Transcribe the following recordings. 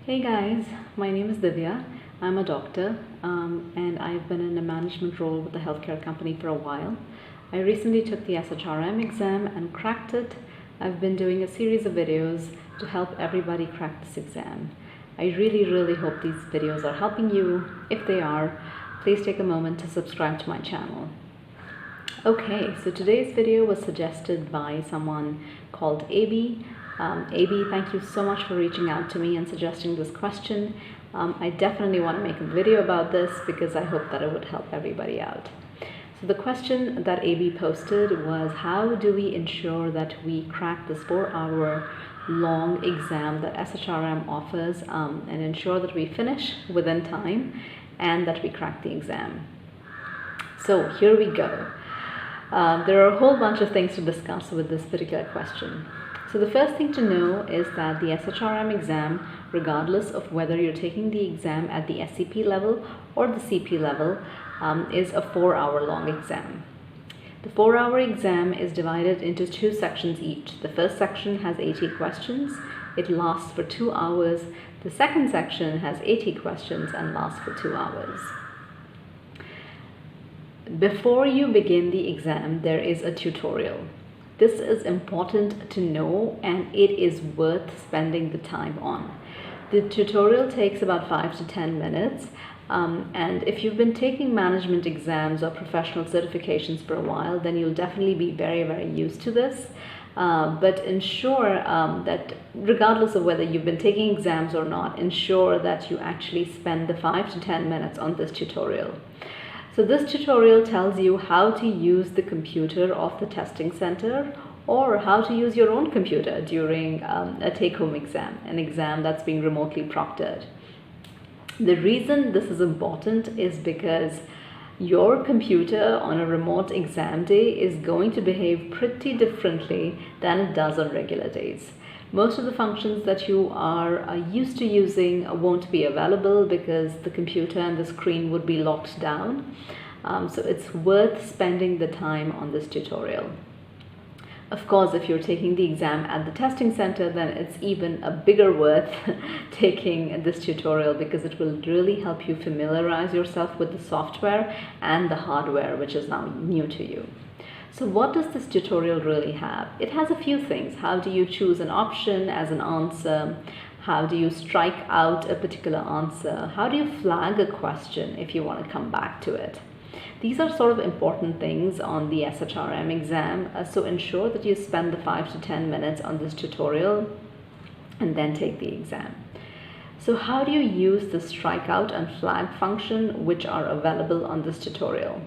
Hey guys, my name is Divya. I'm a doctor and I've been in a management role with a healthcare company for a while. I recently took the SHRM exam and cracked it. I've been doing a series of videos to help everybody crack this exam. I really hope these videos are helping you. If they are, please take a moment to subscribe to my channel. Okay, so today's video was suggested by someone called AB. AB, thank you so much for reaching out to me and suggesting this question. I definitely want to make a video about this because I hope that it would help everybody out. So the question that AB posted was, how do we ensure that we crack this 4-hour long exam that SHRM offers and ensure that we finish within time and that we crack the exam? So here we go. There are a whole bunch of things to discuss with this particular question. So the first thing to know is that the SHRM exam, regardless of whether you're taking the exam at the SCP level or the CP level, is a 4-hour long exam. The 4-hour exam is divided into 2 sections each. The first section has 80 questions. It lasts for 2 hours. The second section has 80 questions and lasts for 2 hours. Before you begin the exam, there is a tutorial. This is important to know and it is worth spending the time on. The tutorial takes about 5 to 10 minutes and if you've been taking management exams or professional certifications for a while, then you'll definitely be very used to this. But ensure that regardless of whether you've been taking exams or not, ensure that you actually spend the 5 to 10 minutes on this tutorial. So this tutorial tells you how to use the computer of the testing center or how to use your own computer during a take-home exam, an exam that's being remotely proctored. The reason this is important is because your computer on a remote exam day is going to behave pretty differently than it does on regular days. Most of the functions that you are used to using won't be available because the computer and the screen would be locked down. So it's worth spending the time on this tutorial. Of course, if you're taking the exam at the testing center, then it's even a bigger worth taking this tutorial because it will really help you familiarize yourself with the software and the hardware, which is now new to you. So what does this tutorial really have? It has a few things. How do you choose an option as an answer? How do you strike out a particular answer? How do you flag a question if you want to come back to it? These are sort of important things on the SHRM exam, so ensure that you spend the 5 to 10 minutes on this tutorial and then take the exam. So how do you use the strikeout and flag function which are available on this tutorial?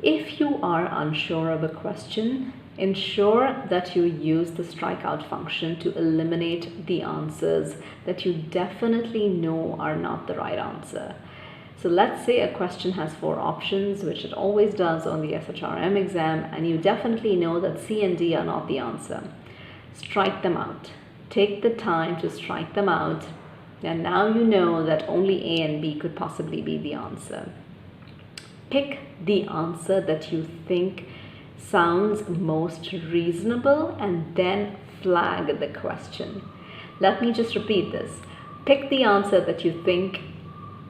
If you are unsure of a question, ensure that you use the strikeout function to eliminate the answers that you definitely know are not the right answer. So let's say a question has 4 options, which it always does on the SHRM exam, and you definitely know that C and D are not the answer. Strike them out. Take the time to strike them out, and now you know that only A and B could possibly be the answer. Pick the answer that you think sounds most reasonable and then flag the question. Let me just repeat this. Pick the answer that you think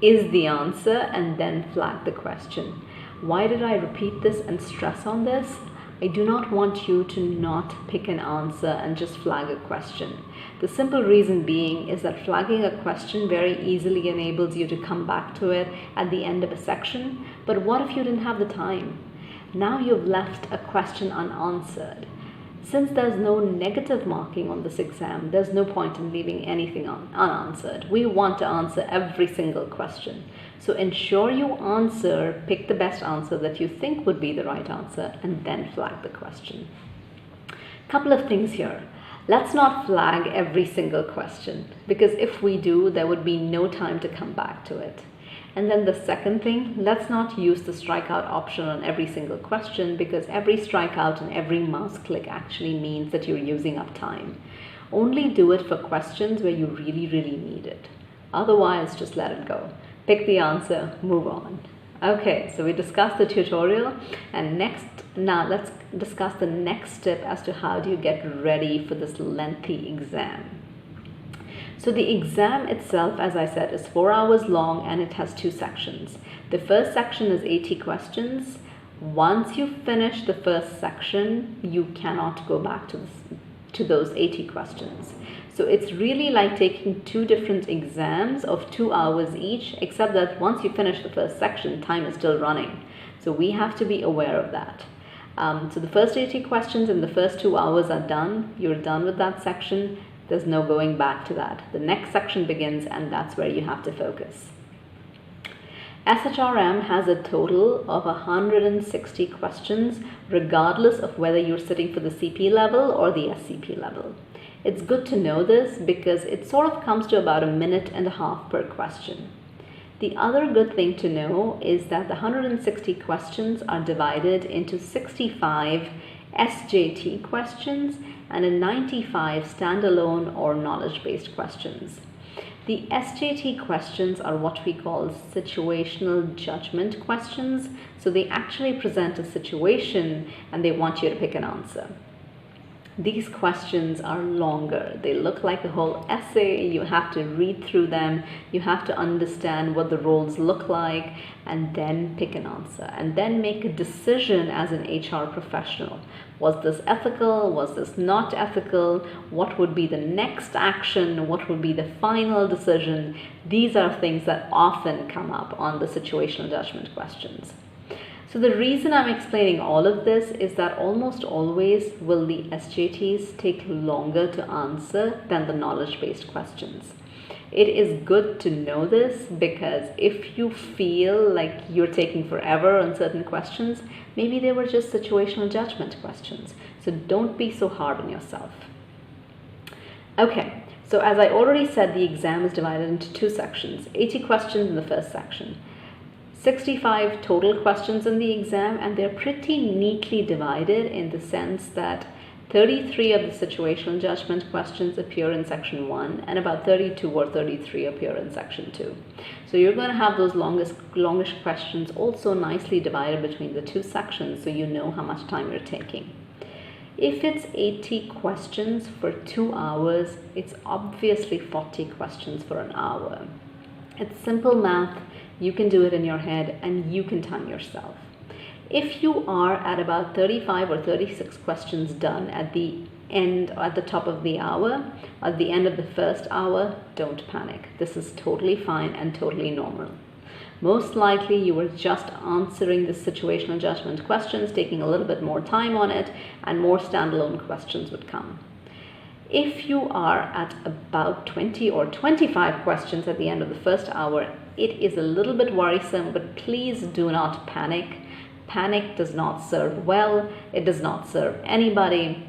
is the answer and then flag the question. Why did I repeat this and stress on this? I do not want you to not pick an answer and just flag a question. The simple reason being is that flagging a question very easily enables you to come back to it at the end of a section. But what if you didn't have the time? Now you've left a question unanswered. Since there's no negative marking on this exam, there's no point in leaving anything unanswered. We want to answer every single question. So ensure you answer, pick the best answer that you think would be the right answer, and then flag the question. Couple of things here. Let's not flag every single question, because if we do, there would be no time to come back to it. And then the second thing, let's not use the strikeout option on every single question, because every strikeout and every mouse click actually means that you're using up time. Only do it for questions where you really need it. Otherwise, just let it go. Pick the answer, move on. Okay, so we discussed the tutorial, and now let's discuss the next step as to how do you get ready for this lengthy exam. So the exam itself, as I said, is 4 hours long and it has 2 sections. The first section is 80 questions. Once you finish the first section, you cannot go back to those 80 questions. So it's really like taking 2 different exams of 2 hours each, except that once you finish the first section, time is still running. So we have to be aware of that. So the first 80 questions in the first 2 hours are done. You're done with that section. There's no going back to that. The next section begins, and that's where you have to focus. SHRM has a total of 160 questions, regardless of whether you're sitting for the CP level or the SCP level. It's good to know this because it sort of comes to about 1.5 minutes per question. The other good thing to know is that the 160 questions are divided into 65 SJT questions and 95 standalone or knowledge-based questions. The SJT questions are what we call situational judgment questions. So they actually present a situation and they want you to pick an answer. These questions are longer. They look like a whole essay. You have to read through them. You have to understand what the roles look like and then pick an answer and then make a decision as an HR professional. Was this ethical? Was this not ethical? What would be the next action? What would be the final decision? These are things that often come up on the situational judgment questions. So the reason I'm explaining all of this is that almost always will the SJTs take longer to answer than the knowledge-based questions. It is good to know this because if you feel like you're taking forever on certain questions, maybe they were just situational judgment questions. So don't be so hard on yourself. Okay, so as I already said, the exam is divided into 2 sections, 80 questions in the first section. 65 total questions in the exam, and they're pretty neatly divided in the sense that 33 of the situational judgment questions appear in section 1 and about 32 or 33 appear in section 2. So you're going to have those longish questions also nicely divided between the 2 sections so you know how much time you're taking. If it's 80 questions for 2 hours, it's obviously 40 questions for an hour. It's simple math. You can do it in your head and you can time yourself. If you are at about 35 or 36 questions done at the end, or at the top of the hour, at the end of the first hour, don't panic. This is totally fine and totally normal. Most likely you were just answering the situational judgment questions, taking a little bit more time on it, and more standalone questions would come. If you are at about 20 or 25 questions at the end of the first hour, it is a little bit worrisome, but please do not panic. Panic does not serve well. It does not serve anybody.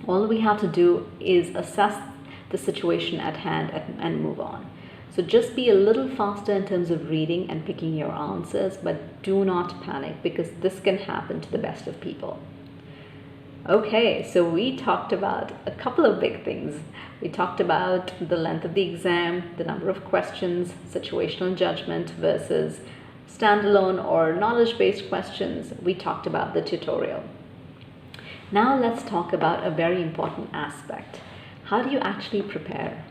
All we have to do is assess the situation at hand and move on. So just be a little faster in terms of reading and picking your answers, but do not panic because this can happen to the best of people. Okay, so we talked about a couple of big things. We talked about the length of the exam, the number of questions, situational judgment versus standalone or knowledge-based questions. We talked about the tutorial. Now let's talk about a very important aspect. How do you actually prepare?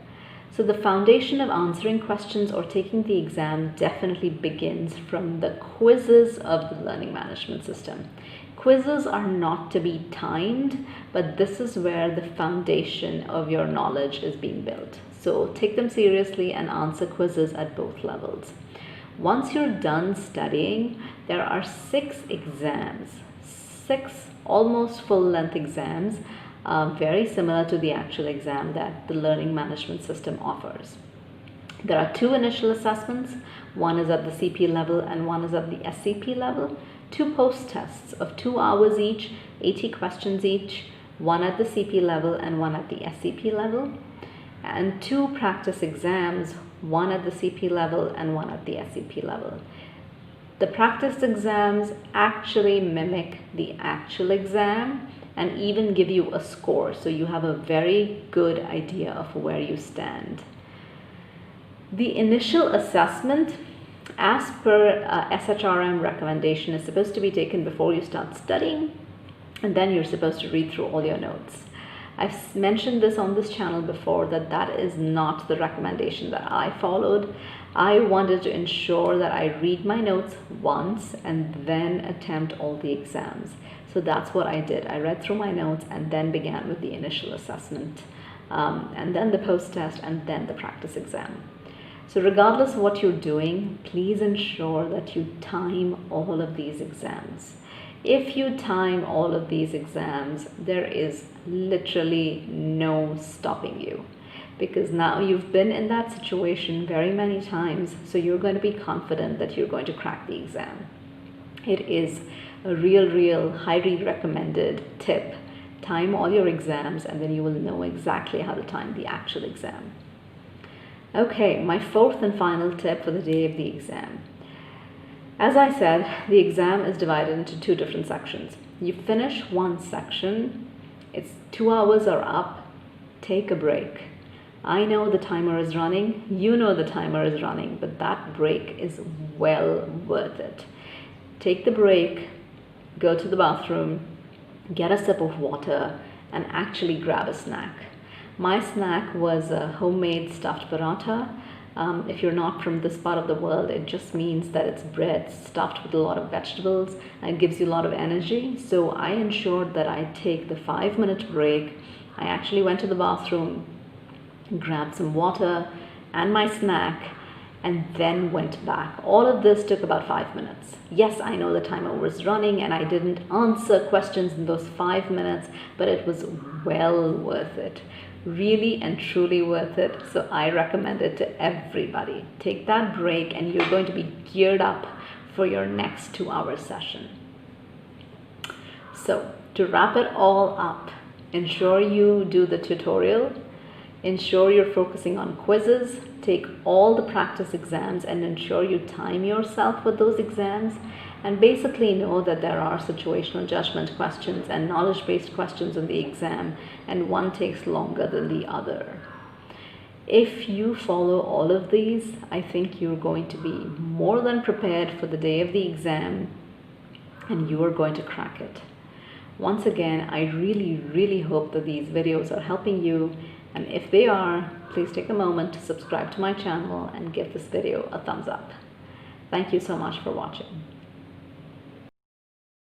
So the foundation of answering questions or taking the exam definitely begins from the quizzes of the learning management system. Quizzes are not to be timed, but this is where the foundation of your knowledge is being built. So take them seriously and answer quizzes at both levels. Once you're done studying, there are 6 exams, 6 almost full-length exams, very similar to the actual exam that the learning management system offers. There are 2 initial assessments. One is at the CP level and one is at the SCP level. 2 post-tests of 2 hours each, 80 questions each, one at the CP level and one at the SCP level, and 2 practice exams, one at the CP level and one at the SCP level. The practice exams actually mimic the actual exam and even give you a score, so you have a very good idea of where you stand. The initial assessment, as per SHRM recommendation, is supposed to be taken before you start studying, and then you're supposed to read through all your notes. I've mentioned this on this channel before that that is not the recommendation that I followed. I wanted to ensure that I read my notes once and then attempt all the exams. So that's what I did. I read through my notes and then began with the initial assessment, and then the post-test, and then the practice exam. So regardless of what you're doing, please ensure that you time all of these exams. If you time all of these exams, there is literally no stopping you, because now you've been in that situation very many times, so you're going to be confident that you're going to crack the exam. It is a real highly recommended tip. Time all your exams and then you will know exactly how to time the actual exam. Okay, my fourth and final tip for the day of the exam. As I said, the exam is divided into two different sections. You finish one section, it's 2 hours are up, take a break. I know the timer is running, you know the timer is running, but that break is well worth it. Take the break, go to the bathroom, get a sip of water, and actually grab a snack. My snack was a homemade stuffed paratha. If you're not from this part of the world, it just means that it's bread stuffed with a lot of vegetables and it gives you a lot of energy. So I ensured that I take the 5-minute break. I actually went to the bathroom, grabbed some water and my snack, and then went back. All of this took about 5 minutes. Yes, I know the timer was running and I didn't answer questions in those 5 minutes, but it was well worth it. Really and truly worth it. So I recommend it to everybody. Take that break and you're going to be geared up for your next 2-hour session. So to wrap it all up, ensure you do the tutorial, ensure you're focusing on quizzes, take all the practice exams and ensure you time yourself with those exams, and basically know that there are situational judgment questions and knowledge-based questions in the exam, and one takes longer than the other. If you follow all of these, I think you're going to be more than prepared for the day of the exam and you are going to crack it. Once again, I really hope that these videos are helping you, and if they are, please take a moment to subscribe to my channel and give this video a thumbs up. Thank you so much for watching.